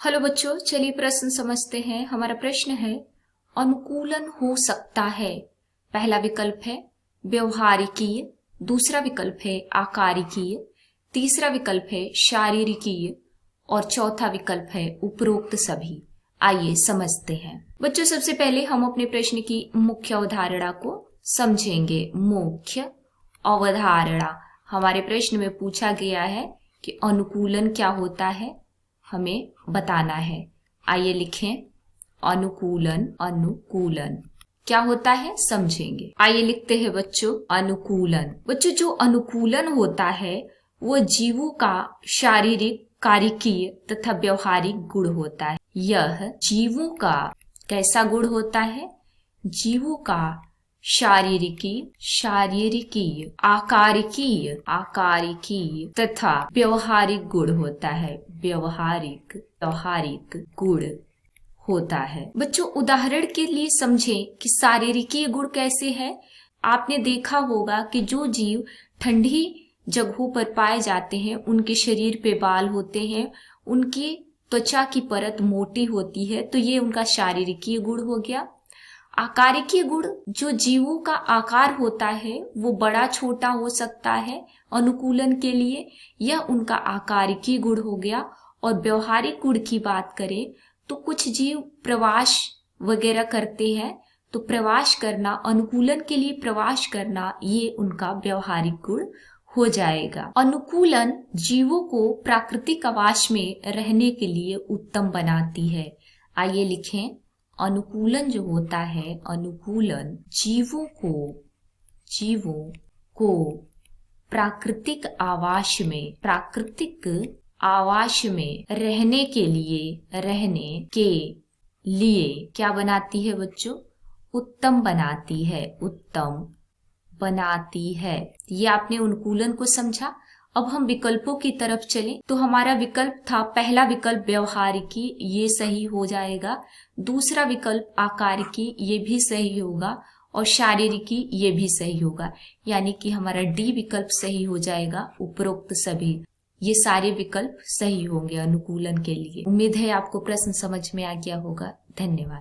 Hello बच्चों, चलिए प्रश्न समझते हैं। हमारा प्रश्न है अनुकूलन हो सकता है। पहला विकल्प है व्यवहारिकीय, दूसरा विकल्प है आकारिकीय, तीसरा विकल्प है शारीरिकीय और चौथा विकल्प है उपरोक्त सभी। आइए समझते हैं। बच्चों, सबसे पहले हम अपने प्रश्न की मुख्य अवधारणा को समझेंगे। मुख्य अवधारणा, हमारे प्रश्न में पूछा गया है कि अनुकूलन क्या होता है, हमें बताना है। आइए लिखें अनुकूलन। अनुकूलन क्या होता है समझेंगे। आइए लिखते हैं बच्चों अनुकूलन। बच्चों, जो अनुकूलन होता है वो जीवों का शारीरिक, कारिकीय तथा व्यवहारिक गुण होता है। यह जीवों का कैसा गुण होता है? जीवों का शारीरिकीय, आकारिकीय तथा व्यवहारिक गुण होता है। व्यवहारिक गुण होता है। बच्चों, उदाहरण के लिए समझें कि शारीरिकीय गुण कैसे है। आपने देखा होगा कि जो जीव ठंडी जगहों पर पाए जाते हैं उनके शरीर पे बाल होते हैं, उनकी त्वचा की परत मोटी होती है, तो ये उनका शारीरिकीय गुण हो गया। आकारिकीय गुण, जो जीवों का आकार होता है वो बड़ा छोटा हो सकता है अनुकूलन के लिए, यह उनका आकारिकीय गुण हो गया। और व्यवहारिक गुण की बात करें तो कुछ जीव प्रवास वगैरह करते हैं, तो प्रवास करना, अनुकूलन के लिए प्रवास करना, ये उनका व्यवहारिक गुण हो जाएगा। अनुकूलन जीवों को प्राकृतिक आवास में रहने के लिए उत्तम बनाती है। आइए लिखें अनुकूलन जो होता है, अनुकूलन जीवों को प्राकृतिक आवास में रहने के लिए क्या बनाती है बच्चों? उत्तम बनाती है। ये आपने अनुकूलन को समझा। अब हम विकल्पों की तरफ चलें तो हमारा विकल्प था, पहला विकल्प व्यवहारिकी, ये सही हो जाएगा। दूसरा विकल्प आकारिकी, ये भी सही होगा। और शारीरिकी, ये भी सही होगा। यानी कि हमारा डी विकल्प सही हो जाएगा। उपरोक्त सभी, ये सारे विकल्प सही होंगे अनुकूलन के लिए। उम्मीद है आपको प्रश्न समझ में आ गया होगा। धन्यवाद।